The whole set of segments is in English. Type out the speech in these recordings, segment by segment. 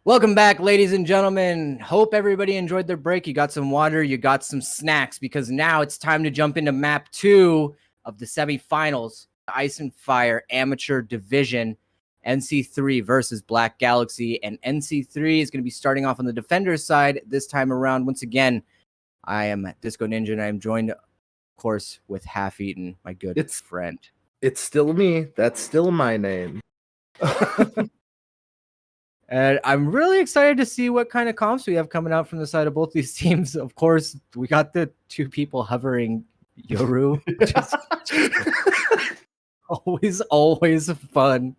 Welcome back, ladies and gentlemen. Hope everybody enjoyed their break. You got some water, you got some snacks, because now it's time to jump into map 2 of the semifinals, the Ice and Fire Amateur Division, NC3 versus Black Galaxy. And NC3 is going to be starting off on the defender's side this time around. Once again, I am Disco Ninja, and I'm joined, of course, with Half Eaten, my good friend. It's still me. That's still my name. And I'm really excited to see what kind of comps we have coming out from the side of both these teams. Of course, we got the two people hovering Yoru, which is always fun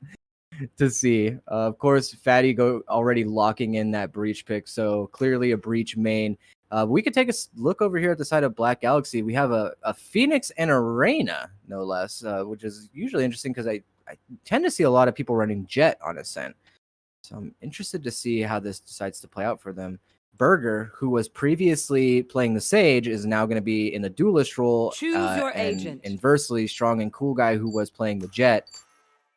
to see. Of course, Fatty already locking in that breach pick, so clearly a breach main. We could take a look over here at the side of Black Galaxy. We have a Phoenix and a Reyna, no less, which is usually interesting because I tend to see a lot of people running Jet on Ascent. So I'm interested to see how this decides to play out for them. Burger, who was previously playing the Sage, is now going to be in the duelist role. Choose your agent. Inversely, Strong and Cool Guy, who was playing the Jet,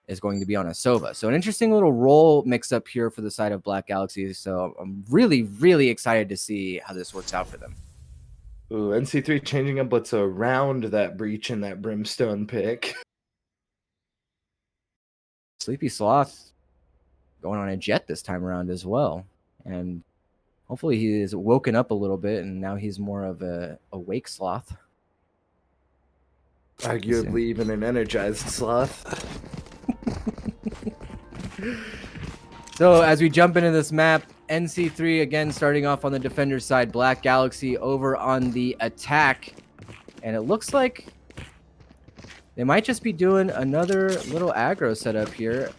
is going to be on a Sova. So an interesting little role mix up here for the side of Black Galaxy. So I'm really, really excited to see how this works out for them. Ooh, NC3 changing up what's around that breach and that brimstone pick. Sleepy Sloth going on a Jet this time around as well. And hopefully he is woken up a little bit and now he's more of a awake sloth. Arguably even an energized sloth. So as we jump into this map, NC3 again starting off on the defender side, Black Galaxy over on the attack. And it looks like they might just be doing another little aggro setup here.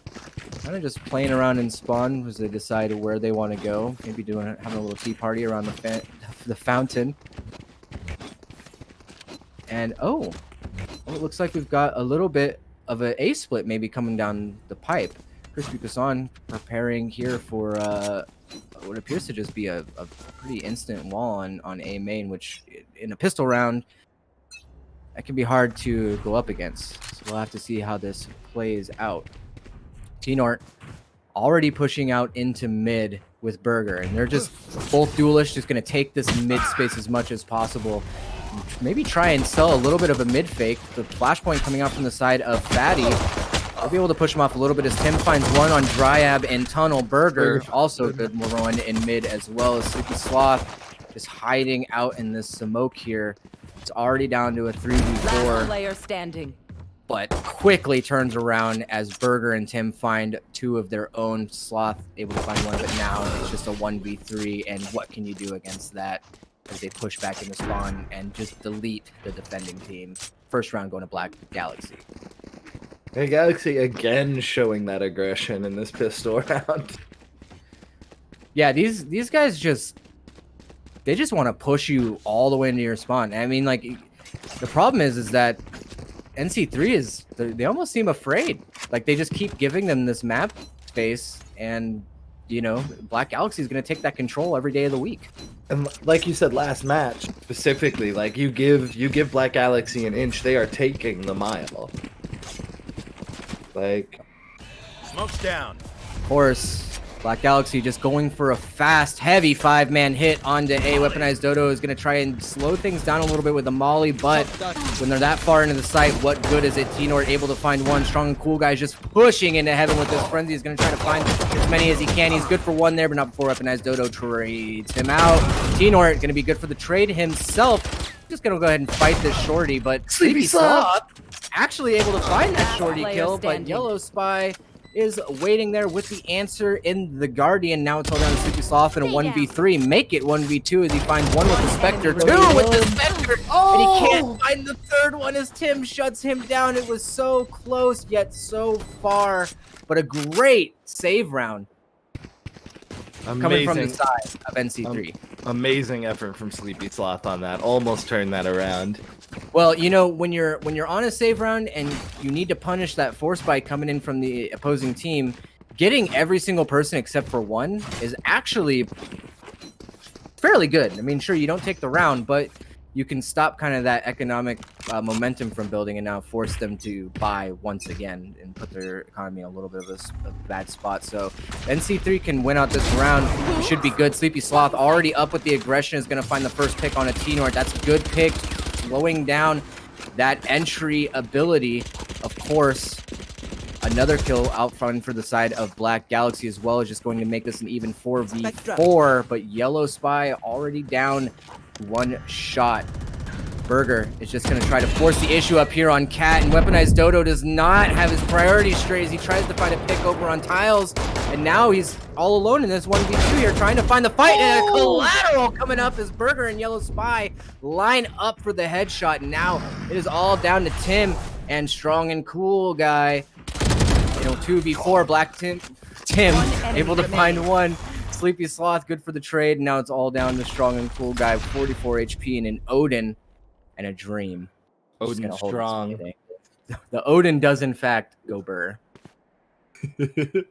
Kind of just playing around in spawn as they decide where they want to go. Maybe having a little tea party around the fountain. And it looks like we've got a little bit of an A split maybe coming down the pipe. Crispy Kassan preparing here for what appears to just be a pretty instant wall on A main, which in a pistol round that can be hard to go up against. So we'll have to see how this plays out. T-Nort already pushing out into mid with Burger, and they're just both duelists, just going to take this mid space as much as possible. Maybe try and sell a little bit of a mid fake. The flashpoint coming out from the side of Fatty. I'll be able to push him off a little bit as Tim finds one on Dryab and Tunnel. Burger also a good run in mid as well as Sleepy Sloth just hiding out in this smoke here. It's already down to a 3v4. Last player standing. But quickly turns around as Burger and Tim find two of their own. Sloth able to find one of it now. It's just a 1v3, and what can you do against that as they push back into spawn and just delete the defending team. First round going to Black Galaxy. Hey, Galaxy again showing that aggression in this pistol round. Yeah, these guys just want to push you all the way into your spawn. I mean, like, the problem is that NC3 they almost seem afraid. Like, they just keep giving them this map space, and you know, Black Galaxy is going to take that control every day of the week. And like you said last match, specifically, like you give Black Galaxy an inch, they are taking the mile. Like, smoke's down. Of course, Black Galaxy just going for a fast, heavy 5-man hit onto A. Weaponized Dodo is going to try and slow things down a little bit with the molly, but when they're that far into the site, what good is it? T-Nort able to find one. Strong and Cool Guy just pushing into heaven with this frenzy. He's going to try to find as many as he can. He's good for one there, but not before Weaponized Dodo trades him out. T-Nort going to be good for the trade himself. Just going to go ahead and fight this shorty, but Sleepy Sloth actually able to find that shorty kill, but Yellow Spy is waiting there with the answer in the Guardian. Now it's all down to Sleepy Sloth in a 1v3. Make it 1v2 as he finds one with the Spectre, two with the Spectre, and he can't find the third one as Tim shuts him down. It was so close, yet so far, but a great save round. Coming from the side of NC3. Amazing effort from Sleepy Sloth on that. Almost turned that around. Well, you know, when you're on a save round and you need to punish that force bite coming in from the opposing team, getting every single person except for one is actually fairly good. I mean, sure, you don't take the round, but you can stop kind of that economic momentum from building and now force them to buy once again and put their economy in a little bit of a bad spot. So NC3 can win out this round. It should be good. Sleepy Sloth already up with the aggression, is going to find the first pick on a T-Nort. That's a good pick, slowing down that entry ability. Of course, another kill out front for the side of Black Galaxy as well is just going to make this an even 4v4, but Yellow Spy already down one shot. Burger is just going to try to force the issue up here on Cat, and Weaponized Dodo does not have his priorities straight as he tries to find a pick over on Tiles, and now he's all alone in this 1v2 here trying to find the fight, and a collateral coming up as Burger and Yellow Spy line up for the headshot, and now it is all down to Tim and Strong and Cool Guy. 2v4, Black Tim able to find one. Sleepy Sloth, good for the trade. Now it's all down to Strong and Cool Guy, 44 HP, and an Odin and a Dream. Odin strong. The Odin does, in fact, go burr. He's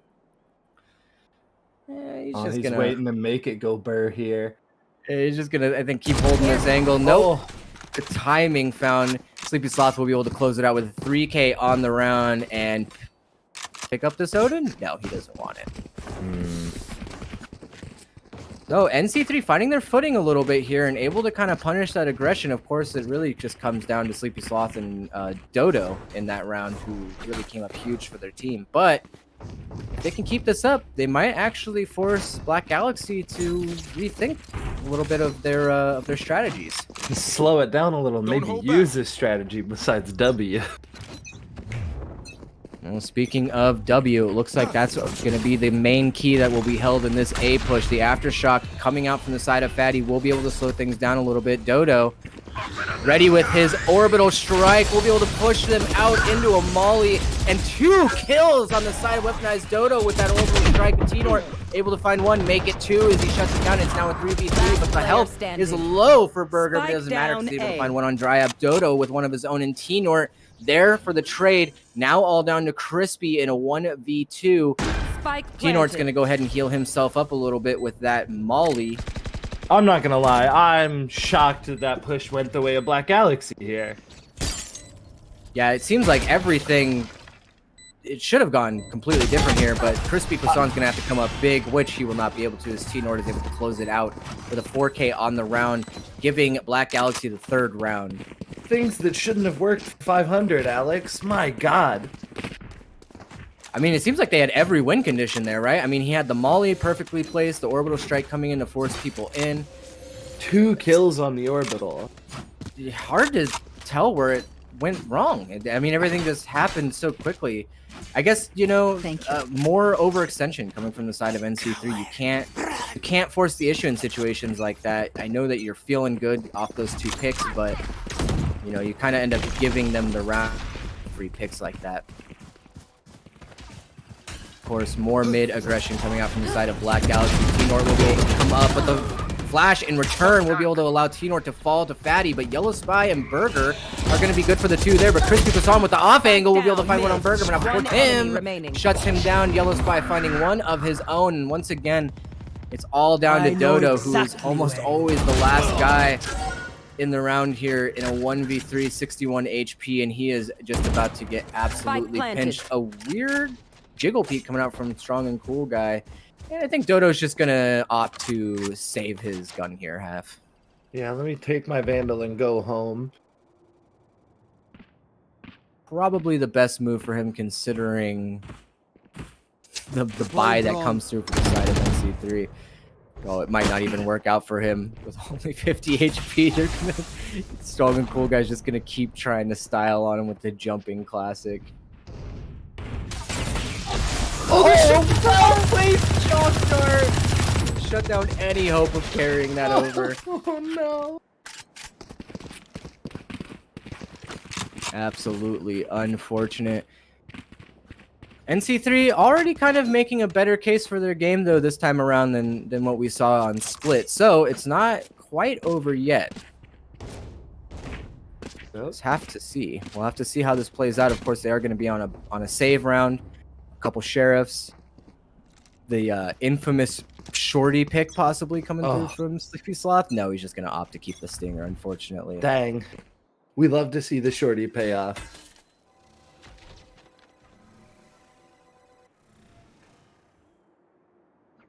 waiting to make it go burr here. He's just going to, I think, keep holding this angle. Nope. The timing found. Sleepy Sloth will be able to close it out with 3K on the round and pick up this Odin? No, he doesn't want it. So NC3 finding their footing a little bit here and able to kind of punish that aggression. Of course, it really just comes down to Sleepy Sloth and Dodo in that round, who really came up huge for their team. But if they can keep this up, they might actually force Black Galaxy to rethink a little bit of their strategies. Slow it down a little, maybe use this strategy besides W. Well, speaking of W, it looks like that's going to be the main key that will be held in this A push. The Aftershock coming out from the side of Fatty will be able to slow things down a little bit. Dodo, ready with his orbital strike, will be able to push them out into a molly, and 2 kills on the side of Weaponized Dodo with that orbital strike. T-Nort able to find one, make it 2 as he shuts it down. It's now a 3v3, but the health is low for Burger, but it doesn't matter because he's able to find one on Dry Up. Dodo with one of his own, and T-Nort there for the trade. Now all down to Crispy in a 1v2. T-Nort's going to go ahead and heal himself up a little bit with that molly. I'm not going to lie. I'm shocked that push went the way of Black Galaxy here. Yeah, it seems like everything... It should have gone completely different here, but Crispy Croissant's going to have to come up big, which he will not be able to, as T-Nort is able to close it out with a 4K on the round, giving Black Galaxy the 3rd round. Things that shouldn't have worked for 500, Alex. My God. I mean, it seems like they had every win condition there, right? I mean, he had the molly perfectly placed, the orbital strike coming in to force people in. 2 kills on the orbital. Hard to tell where it went wrong. I mean, everything just happened so quickly. I guess, more overextension coming from the side of NC3. You can't force the issue in situations like that. I know that you're feeling good off those 2 picks, but you kind of end up giving them the round free picks like that. Of course, more mid aggression coming out from the side of Black Galaxy. T-Nort will be able to come up, but the flash in return will be able to allow T-Nort to fall to Fatty, but Yellow Spy and Burger are going to be good for the 2 there, but Crispy Croissant with the off angle will be able to find one on Burger, but now before Tim shuts him down, Yellow Spy finding one of his own, and once again, it's all down to Dodo, who is almost always the last guy in the round here in a 1v3, 61 HP, and he is just about to get absolutely pinched. A weird jiggle peek coming out from Strong and Cool Guy. And I think Dodo's just going to opt to save his gun here, half. Yeah, let me take my Vandal and go home. Probably the best move for him considering the buy that comes through from the side of NC3. Oh, it might not even work out for him with only 50 HP. Strong and Cool Guy's just going to keep trying to style on him with the jumping classic. Shut down any hope of carrying that over. Oh no. Absolutely unfortunate. NC3 already kind of making a better case for their game, though, this time around than what we saw on Split. So it's not quite over yet. We'll have to see. We'll have to see how this plays out. Of course, they are going to be on a save round. A couple sheriffs. The infamous shorty pick possibly coming through from Sleepy Sloth. No, he's just going to opt to keep the stinger, unfortunately. Dang. We love to see the shorty pay off.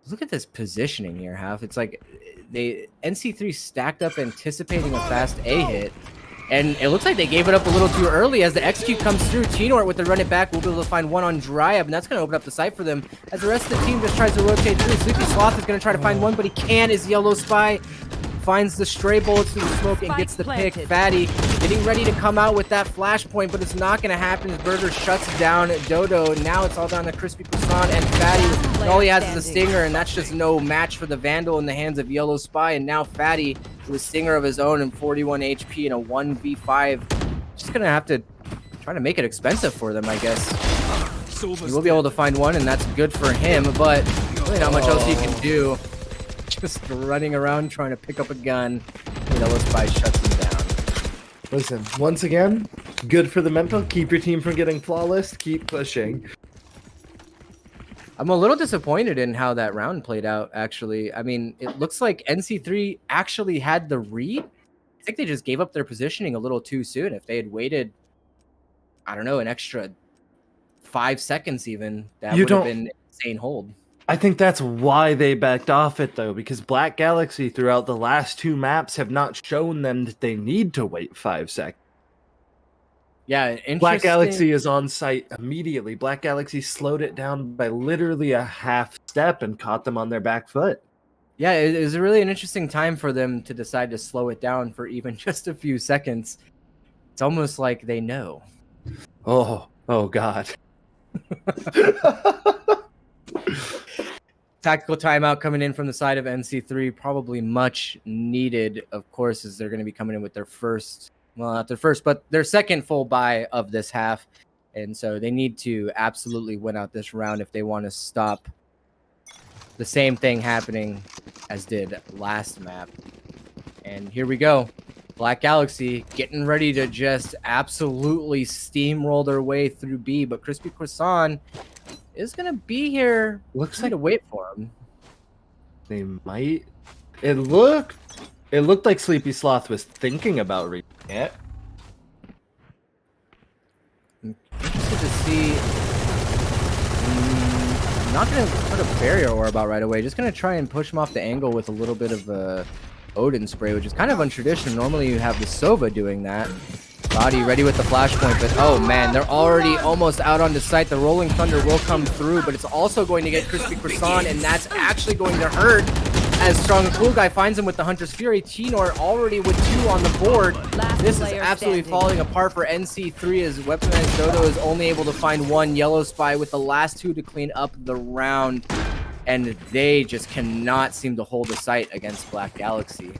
Look at this positioning here, Half. It's like NC3 stacked up anticipating a fast A hit. And it looks like they gave it up a little too early as the execute comes through. T-Nort with the run it back will be able to find one on dry up, and that's going to open up the site for them. As the rest of the team just tries to rotate through, Sleepy Sloth is going to try to find one, but he can. Is Yellow Spy finds the stray bullets through the smoke and gets the pick. Fatty getting ready to come out with that flashpoint, but it's not going to happen as Burger shuts down Dodo. Now it's all down to Crispy Croissant and Fatty. All he has is a Stinger, and that's just no match for the Vandal in the hands of Yellow Spy. And now Fatty, with a Stinger of his own and 41 HP in a 1v5, just going to have to try to make it expensive for them, I guess. He will be able to find one, and that's good for him, but really not much else he can do. Just running around trying to pick up a gun. Yellow Spy shuts him down. Listen, once again, good for the mental. Keep your team from getting flawless. Keep pushing. I'm a little disappointed in how that round played out, actually. I mean, it looks like NC3 actually had the read. I think they just gave up their positioning a little too soon. If they had waited, I don't know, an extra 5 seconds even, that would have been an insane hold. I think that's why they backed off it, though, because Black Galaxy throughout the last 2 maps have not shown them that they need to wait 5 seconds. Yeah, interesting. Black Galaxy is on site immediately. Black Galaxy slowed it down by literally a half step and caught them on their back foot. Yeah, it was really an interesting time for them to decide to slow it down for even just a few seconds. It's almost like they know. Oh God. Tactical timeout coming in from the side of NC3, probably much needed, of course, as they're going to be coming in with their first, well, not their first, but their second full buy of this half. And so they need to absolutely win out this round if they want to stop the same thing happening as did last map. And here we go. Black Galaxy getting ready to just absolutely steamroll their way through B, but Crispy Croissant is gonna be here. Looks like to wait for him. They might. It looked like Sleepy Sloth was thinking about reading it. I'm interested to see. I'm not gonna put a barrier orb out right away. Just gonna try and push him off the angle with a little bit of a Odin spray, which is kind of untraditional. Normally you have the Sova doing that. Body ready with the flashpoint, but oh man, they're already almost out on the site. The Rolling Thunder will come through, but it's also going to get Crispy Croissant, and that's actually going to hurt as Strong and Cool Guy finds him with the Hunter's Fury. T-Nort already with 2 on the board. This is absolutely falling apart for NC3 as Weaponized Dodo is only able to find 1 Yellow Spy with the last 2 to clean up the round, and they just cannot seem to hold the site against Black Galaxy.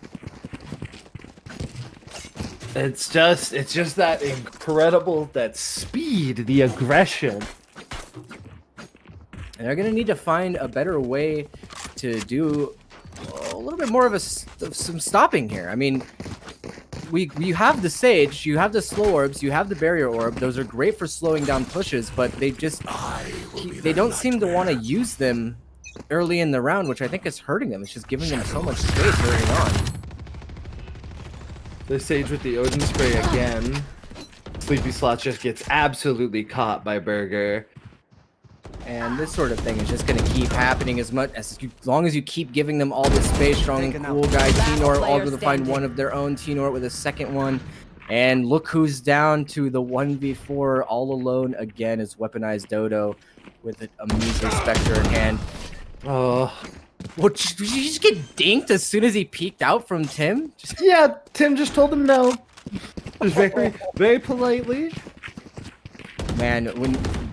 It's just that incredible, that speed, the aggression. And they're going to need to find a better way to do a little bit more of some stopping here. I mean, you have the Sage, you have the Slow Orbs, you have the Barrier Orb. Those are great for slowing down pushes, but they don't seem to want to use them early in the round, which I think is hurting them. It's just giving them so much space early on. The Sage with the Odin spray again. Sleepy Sloth just gets absolutely caught by Burger. And this sort of thing is just going to keep happening as long as you keep giving them all this space. Strong and Cool Guy, T-Nort all able to find one of their own. T-Nort with a second one. And look who's down to the 1v4 all alone again is Weaponized Dodo with a measly Spectre in hand. Oh. Well, did you just get dinked as soon as he peeked out from Tim? Yeah, Tim just told him no. Just very, very politely. Man,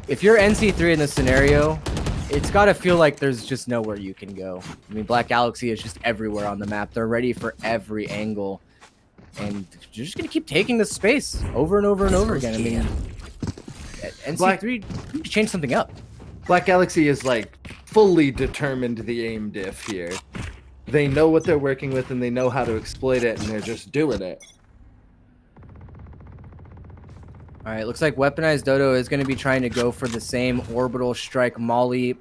if you're NC3 in this scenario, it's got to feel like there's just nowhere you can go. I mean, Black Galaxy is just everywhere on the map. They're ready for every angle. And you're just going to keep taking this space over and over and over again. I mean, NC3 need to change something up. Black Galaxy is like fully determined the aim diff here. They know what they're working with and they know how to exploit it, and they're just doing it. All right, looks like Weaponized Dodo is going to be trying to go for the same orbital strike molly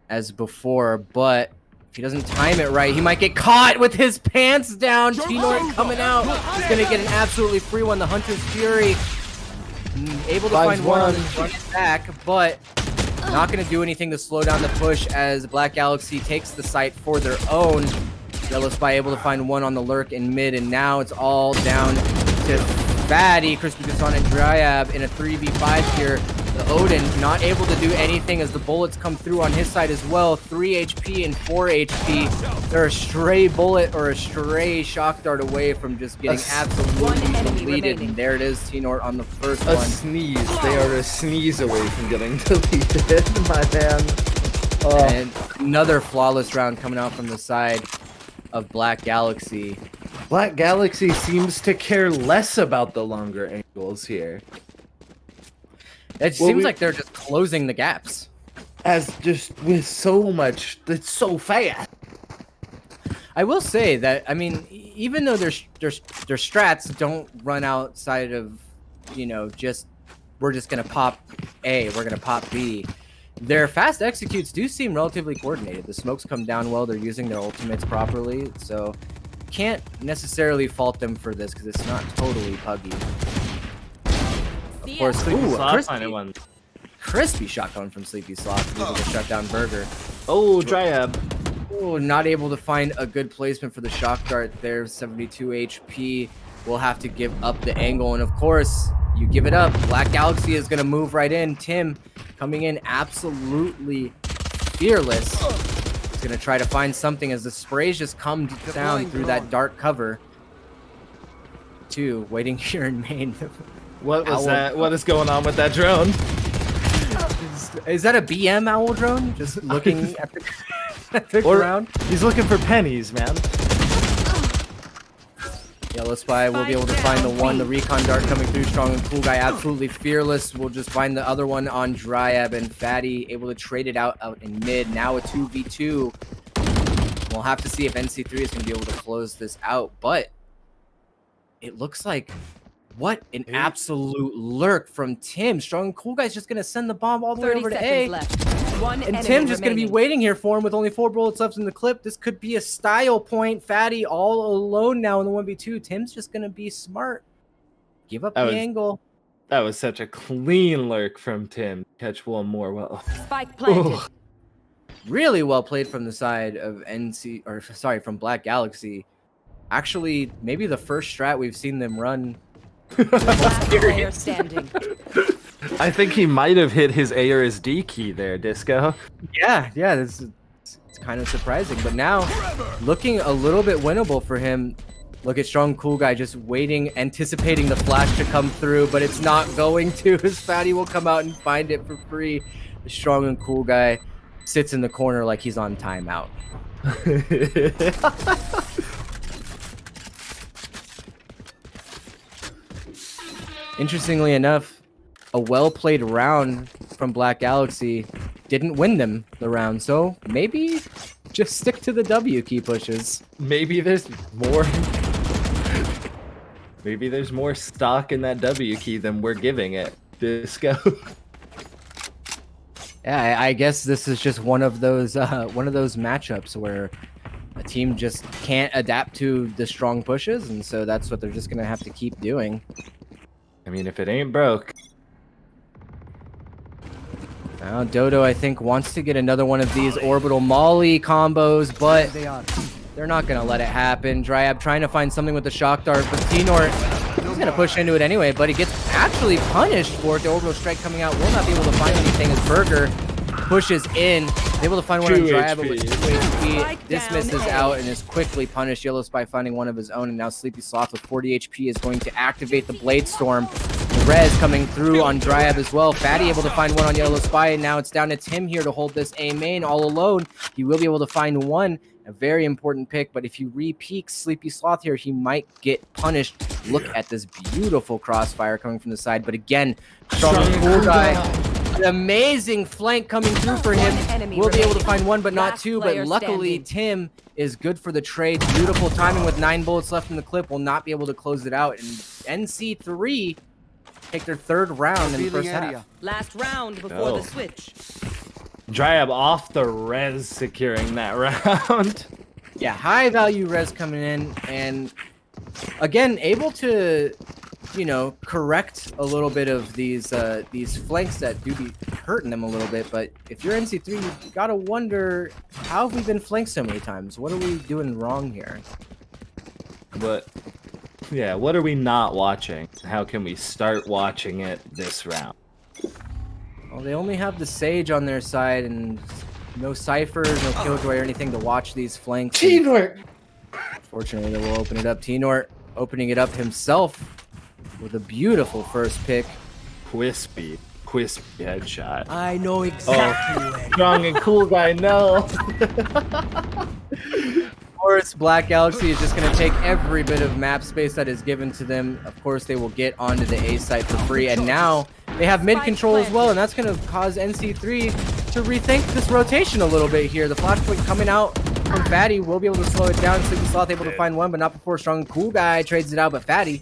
as before, but If he doesn't time it right, he might get caught with his pants down. T-Nort coming out. He's going to get an absolutely free one. The Hunter's Fury able to find one on his run back, but not going to do anything to slow down the push as Black Galaxy takes the site for their own. Yellow Spy able to find one on the lurk in mid, and now it's all down to Fatty, Crispy Kassan, and Dryab in a 3v5 here. The Odin not able to do anything as the bullets come through on his side as well. 3 HP and 4 HP. They're a stray bullet or a stray shock dart away from just getting absolutely deleted. And there it is, T-Nort on the first one. A sneeze. They are a sneeze away from getting deleted, my man. Oh. And another flawless round coming out from the side of Black Galaxy. Black Galaxy seems to care less about the longer angles here. It seems like they're just closing the gaps. As just with so much, it's so fast. I will say that, I mean, even though their strats don't run outside of, you know, just, we're just going to pop A, we're going to pop B. Their fast executes do seem relatively coordinated. The smokes come down well, they're using their ultimates properly, so can't necessarily fault them for this because it's not totally puggy. Of course, crispy shotgun from Sleepy Sloth able to shut down Burger. Oh, Dryab. Oh, not able to find a good placement for the shock dart there. 72 HP. We'll have to give up the angle, and of course, you give it up. Black Galaxy is going to move right in. Tim coming in absolutely fearless. He's going to try to find something as the sprays just come down through that dark cover. Two, waiting here in main. What was that? What is going on with that drone? Is that a BM owl drone? Just looking at the ground? He's looking for pennies, man. Yellow Spy will be able to find the one. The recon dart coming through. Strong and Cool Guy absolutely fearless. We'll just find the other one on Dryab, and Fatty able to trade it out in mid. Now a 2v2. We'll have to see if NC3 is going to be able to close this out, but it looks like what an absolute lurk from Tim. Strong and Cool Guy's just going to send the bomb all the way over to A. And Tim's just going to be waiting here for him with only 4 bullets left in the clip. This could be a style point. Fatty all alone now in the 1v2. Tim's just going to be smart. Give up the angle. That was such a clean lurk from Tim. Catch one more. Well, Spike planted. Really well played from the side of from Black Galaxy. Actually, maybe the first strat we've seen them run. Last player standing. I think he might have hit his A or his D key there, Disco. Yeah, it's kind of surprising. But now, looking a little bit winnable for him. Look at Strong Cool Guy just waiting, anticipating the flash to come through, but it's not going to. His Fatty will come out and find it for free. The Strong and Cool Guy sits in the corner like he's on timeout. Interestingly enough, a well-played round from Black Galaxy didn't win them the round, so maybe just stick to the W key pushes. Maybe there's more. Maybe there's more stock in that W key than we're giving it, Disco. Yeah, I guess this is just one of those matchups where a team just can't adapt to the strong pushes, and so that's what they're just gonna have to keep doing. I mean, if it ain't broke. Now Dodo, I think, wants to get another one of these orbital molly combos, but they're not going to let it happen. Dryab trying to find something with the shock dart, but T-Nort, he's going to push into it anyway, but he gets actually punished for it. The orbital strike coming out will not be able to find anything as Burger pushes in. Able to find one on Dryab, but with 2 HP, dismisses out and is quickly punished. Yellow Spy finding one of his own, and now Sleepy Sloth with 40 HP is going to activate the Blade Storm. The res coming through on Dryab as well. Fatty able to find one on Yellow Spy, and now it's down to Tim here to hold this A main all alone. He will be able to find one. A very important pick, but if you re-peek Sleepy Sloth here, he might get punished. Look at this beautiful crossfire coming from the side, but again, Strong Cool Guy. An amazing flank coming through for him. We'll be able to find one, but not two. But luckily, Tim is good for the trade. Beautiful timing with 9 bullets left in the clip. Will not be able to close it out. And NC3 take their 3rd round in the first half. Last round before the switch. Dryab off the res securing that round. Yeah, high value res coming in, and again able to, you know, correct a little bit of these flanks that do be hurting them a little bit. But if you're NC3, you gotta wonder, how have we been flanked so many times? What are we doing wrong here? But yeah, what are we not watching? How can we start watching it this round? Well, they only have the Sage on their side and no Cypher, no Killjoy or anything to watch these flanks. Teamwork! Fortunately, they will open it up. T-Nort opening it up himself with a beautiful first pick. Crispy headshot. I know exactly when. Strong and cool guy, no. Of course, Black Galaxy is just going to take every bit of map space that is given to them. Of course, they will get onto the A site for free. And now they have mid control as well, and that's going to cause NC3 to rethink this rotation a little bit here. The flashpoint coming out from Fatty will be able to slow it down. Sleepy Sloth able to find one, but not before Strong and Cool Guy trades it out. But Fatty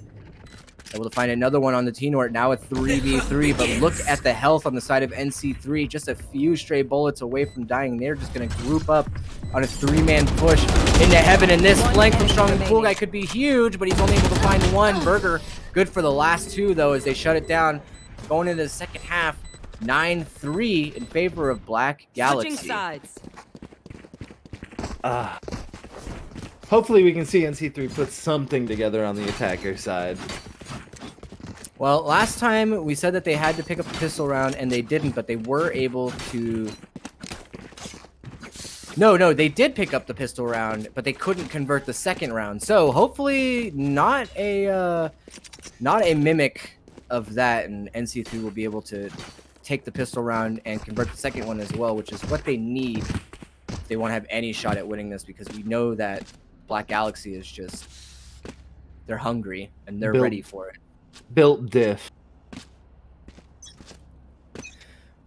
able to find another one on the T-Nort, now a 3v3. But look at the health on the side of NC3. Just a few stray bullets away from dying. They're just going to group up on a 3-man push into heaven. And this flank from Strong and Cool Guy could be huge, but he's only able to find one. Burger good for the last two, though, as they shut it down. Going into the second half, 9-3 in favor of Black Galaxy. Switching sides. Hopefully we can see NC3 put something together on the attacker side. Well, last time we said that they had to pick up the pistol round, and they didn't, but they were able to... No, they did pick up the pistol round, but they couldn't convert the second round. So hopefully not a mimic of that, and NC3 will be able to take the pistol round and convert the second one as well, which is what they need if they want to have any shot at winning this, because we know that Black Galaxy is just... they're hungry, and they're ready for it. Built diff.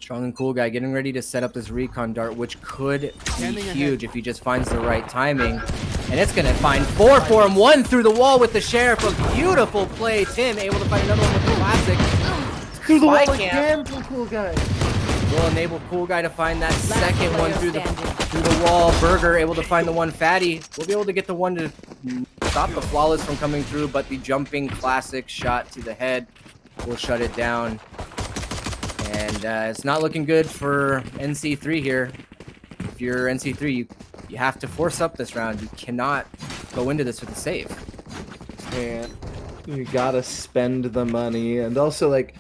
Strong and Cool Guy getting ready to set up this recon dart, which could be huge if he just finds the right timing. And it's going to find 4 for him. 1 through the wall with the Sheriff. A beautiful play. Tim able to find another one with the classic. Through the wall Spy again from Cool Guy. Will enable Cool Guy to find that second one through the wall. Burger able to find the one. Fatty will be able to get the one to stop the Flawless from coming through, but the jumping classic shot to the head will shut it down. And it's not looking good for NC3 here. If you're NC3, you have to force up this round. You cannot go into this with a save. And you gotta spend the money, and also like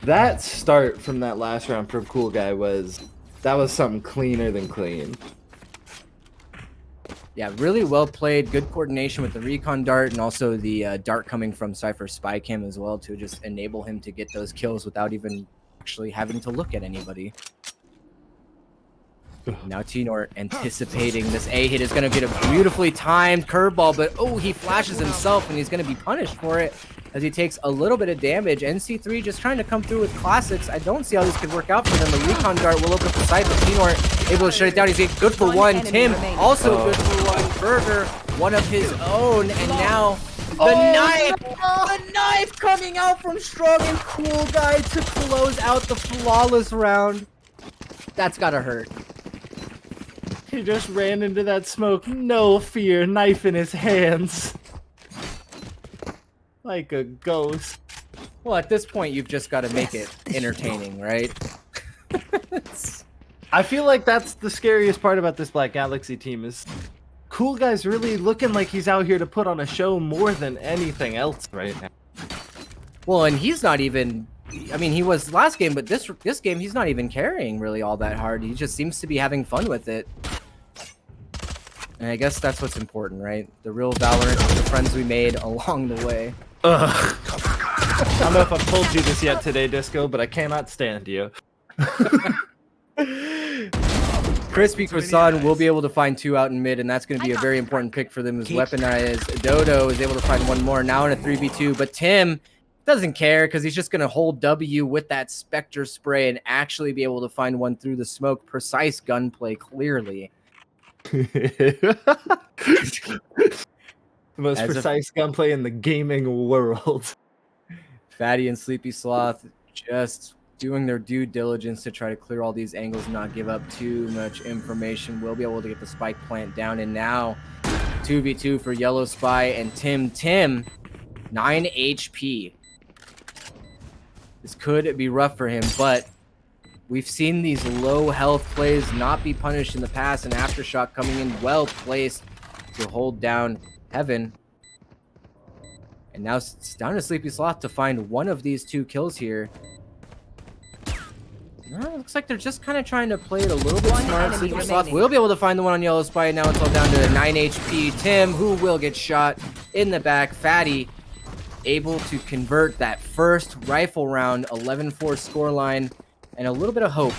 that start from that last round from Cool Guy was something cleaner than clean. Yeah, really well played. Good coordination with the recon dart, and also the dart coming from Cypher's spy cam as well to just enable him to get those kills without even actually having to look at anybody. Now T-Nort anticipating this A hit is going to get a beautifully timed curveball, but oh, he flashes himself and he's going to be punished for it as he takes a little bit of damage. NC3 just trying to come through with classics. I don't see how this could work out for them. The recon dart will open up the site, but T-Nort able to shut it down. He's good for one. Tim also good for one. Burger, one of his own, and now the knife coming out from Strong and Cool Guy to close out the flawless round. That's gotta hurt. He just ran into that smoke, no fear, knife in his hands. Like a ghost. Well, at this point, you've just got to make it entertaining, right? I feel like that's the scariest part about this Black Galaxy team is Cool Guy's really looking like he's out here to put on a show more than anything else right now. Well, and he's not even... I mean, he was last game, but this game, he's not even carrying really all that hard. He just seems to be having fun with it. And I guess that's what's important, right? The real Valorant, the friends we made along the way. Ugh. I don't know if I've told you this yet today, Disco, but I cannot stand you. Crispy Croissant will be able to find 2 out in mid, and that's going to be a very important pick for them as weaponized. Dodo is able to find 1 more, now in a 3v2, but Tim doesn't care because he's just going to hold W with that Spectre spray and actually be able to find one through the smoke. Precise gunplay, clearly. The most precise gunplay in the gaming world. Fatty and Sleepy Sloth just doing their due diligence to try to clear all these angles and not give up too much information. We'll be able to get the spike plant down, and now 2v2 for Yellow Spy and Tim. Tim, 9 HP. This could be rough for him, but we've seen these low health plays not be punished in the past, and Aftershock coming in well placed to hold down Heaven. And now it's down to Sleepy Sloth to find one of these two kills here. No, looks like they're just kind of trying to play it a little bit smart. Sleepy Sloth will be able to find the one on Yellow Spy. Now it's all down to 9 HP. Tim, who will get shot in the back. Fatty, able to convert that first rifle round. 11-4 scoreline, and a little bit of hope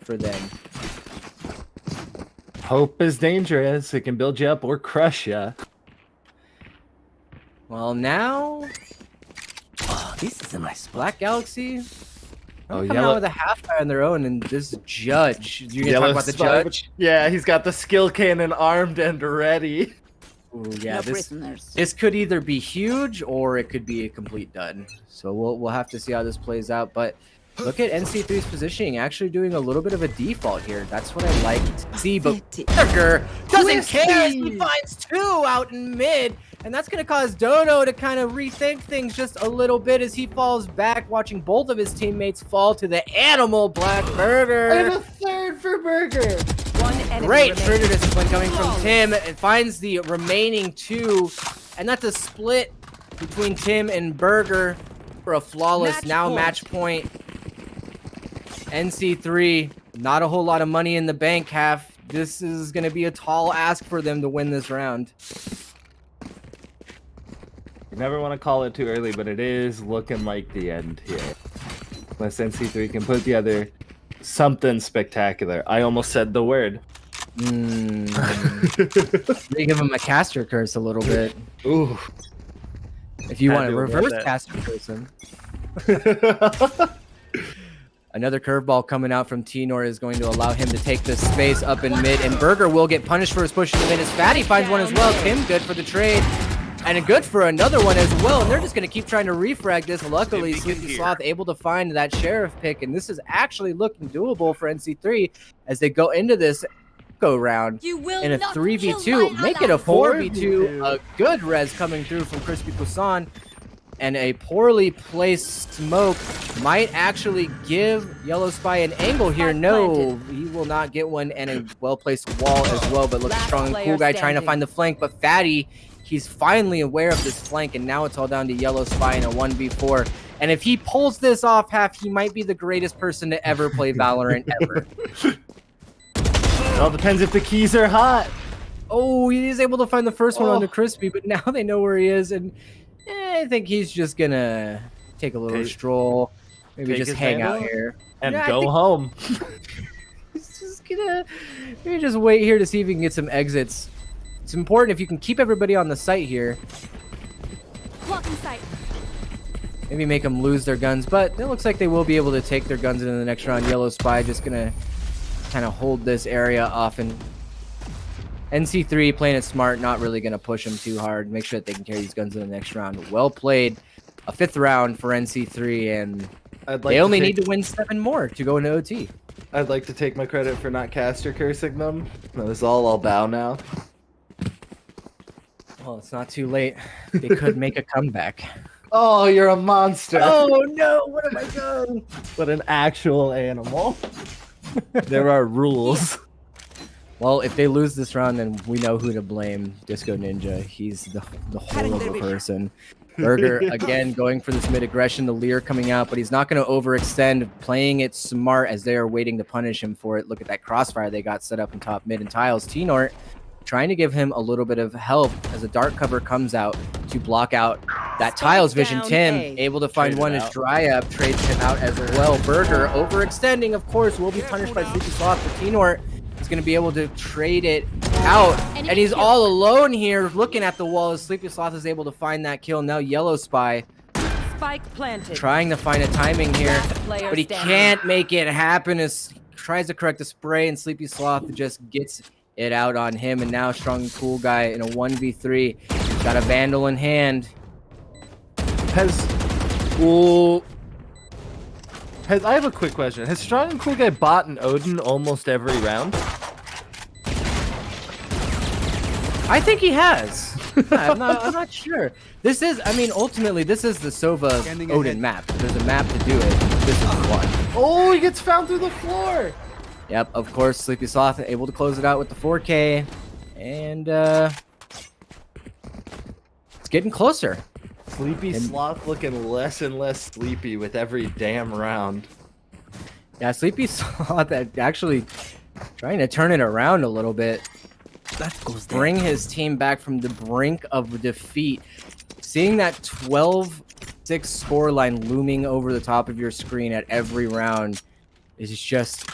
for them. Hope is dangerous. It can build you up or crush you. Well, now This is a nice Black Galaxy. Oh, Coming out with a half fire on their own, and this Judge. You're gonna talk about the Spy, Judge? Yeah, he's got the skill cannon armed and ready. Ooh, yeah, No this prisoners. could either be huge or it could be a complete dud. So we'll have to see how this plays out. But look at NC3's positioning, actually doing a little bit of a default here. That's what I like to see. But Burger doesn't care. He finds two out in mid, and that's going to cause Dodo to kind of rethink things just a little bit as he falls back, watching both of his teammates fall to the animal Black Burger. And a third for Burger. One enemy Great remaining. trigger discipline coming from Tim, and finds the remaining two, and that's a split between Tim and Burger for a flawless match point. NC3, not a whole lot of money in the bank half. This is going to be a tall ask for them to win this round. You never want to call it too early, but it is looking like the end here. Unless NC3 can put together something spectacular. I almost said the word. They give him a caster curse a little bit. Ooh. If you Had want to to avoid reverse that. caster curse him. Another curveball coming out from T-Nor is going to allow him to take the space up in mid, and Burger will get punished for his push in the mid as Fatty finds one as well. Tim good for the trade, and a good for another one as well, and they're just going to keep trying to refrag this. Luckily, Sleepy Sloth able to find that Sheriff pick, and this is actually looking doable for NC3 as they go into this go round You will in a not 3v2, kill my make it a ally. 4v2, a good res coming through from Crispy Poussin, and a poorly placed smoke might actually give Yellow Spy an angle here. Spike No, he will not get one, and a well-placed wall as well, but looks Last strong and player cool guy trying to standing. find the flank, but Fatty, he's finally aware of this flank, and now it's all down to Yellow Spy in a 1v4. And if he pulls this off half, he might be the greatest person to ever play Valorant ever. It all depends if the keys are hot. Oh, he is able to find the first one Oh. on the Crispy, but now they know where he is, and I think he's just gonna take a little stroll, maybe take just his hang out vandal here. And Yeah, I go think home. he's just gonna maybe just wait here to see if he can get some exits. It's important if you can keep everybody on the site here. Blocking sight. Maybe make them lose their guns, but it looks like they will be able to take their guns into the next round. Yellow Spy just gonna kind of hold this area off, and NC3 playing it smart, not really gonna push them too hard. Make sure that they can carry these guns in the next round. Well played. A 5th round for NC3, and they only need to win 7 more to go into OT. I'd like to take my credit for not caster cursing them. That was all. I'll bow now. Well, it's not too late. They could make a comeback. Oh, you're a monster. Oh no, what have I done? But an actual animal. There are rules. Well, if they lose this round, then we know who to blame. Disco Ninja. He's the horrible person. Burger, again, going for this mid-aggression. The Lear coming out, but he's not going to overextend. Playing it smart as they are waiting to punish him for it. Look at that crossfire they got set up in top mid and tiles. T-Nort trying to give him a little bit of help as a dark cover comes out to block out that tiles vision. down Tim A. able to find Trade one it as out. Dry Up trades him out as well. Burger overextending, of course, will be punished by Sleepy Sloth, but T-Nort is going to be able to trade it out, and he's all alone here looking at the wall as Sleepy Sloth is able to find that kill. Now Yellow Spy Spike planted. trying to find a timing here, Last player but he standing. can't make it happen as he tries to correct the spray, and Sleepy Sloth just gets it out on him. And now Strong and Cool Guy in a 1v3. He's got a Vandal in Has I have a quick question. Has Strong and Cool Guy bought an Odin almost every round? I think he has. I'm not sure. This is, I mean, ultimately, this is the Sova Odin map. There's a map to do it. This is one. Oh, he gets found through the floor. Yep, of course, Sleepy Sloth able to close it out with the 4K. And, it's getting closer. Sleepy Sloth looking less and less sleepy with every damn round. Yeah, Sleepy Sloth actually trying to turn it around a little bit. Bring his team back from the brink of defeat. Seeing that 12-6 scoreline looming over the top of your screen at every round is just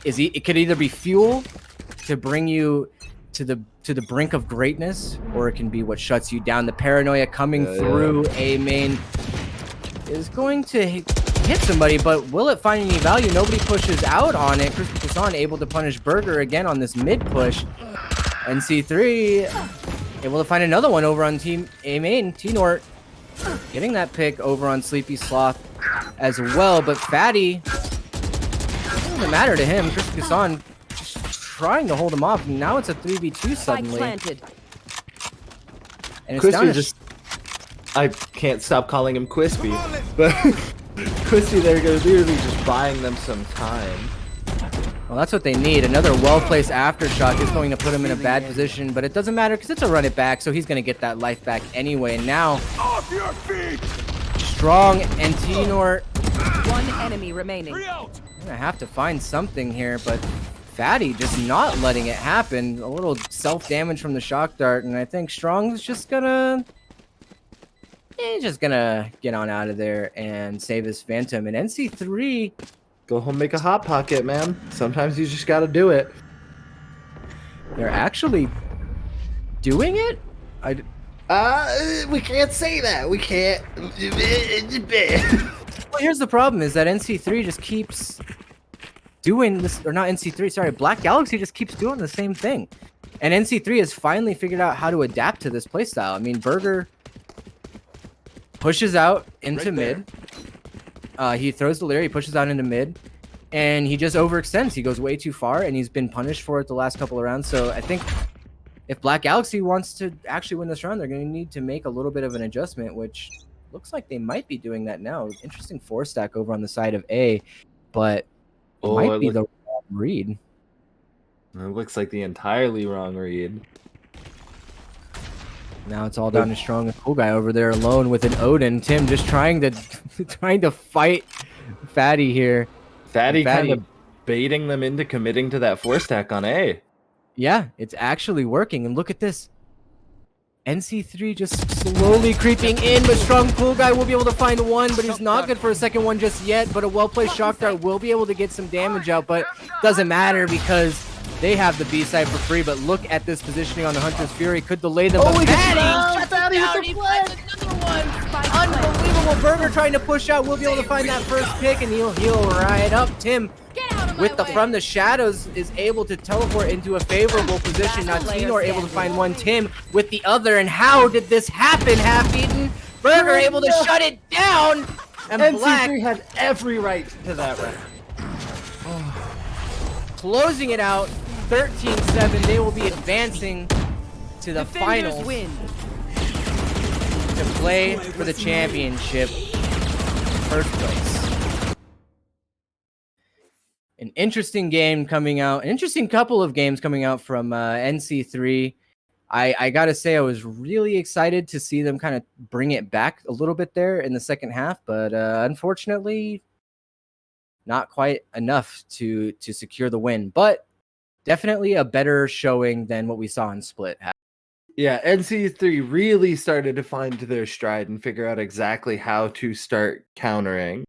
it could either be fuel to bring you to the brink of greatness, or it can be what shuts you down. The paranoia coming through A main is going to hit somebody, but will it find any value? Nobody pushes out on it. Crispy Croissant able to punish Burger again on this mid push. NC3 able to find another one over on Team A main. T-Nort getting that pick over on Sleepy Sloth as well, but Fatty, it doesn't matter to him. Crispy Croissant just trying to hold him off. Now it's a 3v2 suddenly. Planted. And it's down to I can't stop calling him Quispy, but Quispy, they're literally just buying them some time. well, that's what they need. Another well-placed aftershock is going to put him in a bad position, but it doesn't matter because it's a run it back, so he's going to get that life back anyway. And now, Off your feet! Strong and T-Nort One enemy remaining. going to have to find something here, but Fatty just not letting it happen. A little self-damage from the shock dart, and I think Strong's just gonna... he's just gonna get on out of there and save his Phantom. And NC3... Go home, make a hot pocket, man. Sometimes you just gotta do it. they're actually doing it? We can't say that. We can't. Well, here's the problem, is that NC3 just keeps doing this, or not NC3, sorry, Black Galaxy just keeps doing the same thing. And NC3 has finally figured out how to adapt to this playstyle. I mean, Burger pushes out into mid. He throws the Leer, he pushes out into mid, and he just overextends. He goes way too far, and he's been punished for it the last couple of rounds. So I think if Black Galaxy wants to actually win this round, they're going to need to make a little bit of an adjustment, which looks like they might be doing that now. Interesting 4-stack over on the side of A, but it might be the wrong read. It looks like the entirely wrong read. Now it's all down to Strong and Cool Guy over there alone with an Odin. Tim just trying to fight Fatty here. Fatty kind of baiting them into committing to that 4-stack on A. Yeah, it's actually working. And look at this. NC3 just slowly creeping in, but Strong Cool Guy will be able to find one, but he's not good for a second one just yet. But a well-placed shock dart will be able to get some damage out, but doesn't matter because they have the B side for free. But look at this positioning on the Hunter's Fury. Could delay them. Oh, but he gets Fatty found! he finds another one. Unbelievable. Burger trying to push out. Will be able to find that first pick, and he'll right up. Tim with the from the shadows is able to teleport into a favorable position. Now T-Nort able to find one. Tim with the other. And how did this happen? Half-eaten. Burger able to shut it down. And Black NC3 had every right to that round. Closing it out. 13-7. They will be advancing to the finals Win. to play for the championship. First place. An interesting game coming out. An interesting couple of games coming out from NC3. I gotta say, I was really excited to see them kind of bring it back a little bit there in the second half, but unfortunately, not quite enough to secure the win. But definitely a better showing than what we saw in Split. Yeah, NC3 really started to find their stride and figure out exactly how to start countering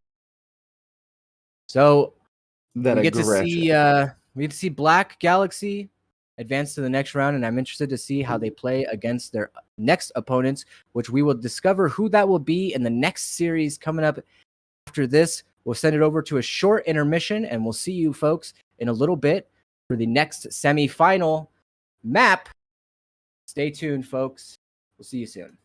So that we get aggression. to see Black Galaxy advance to the next round, and I'm interested to see how they play against their next opponents, which we will discover who that will be in the next series coming up after this. We'll send it over to a short intermission, and we'll see you folks in a little bit for the next semifinal map. Stay tuned, folks. We'll see you soon.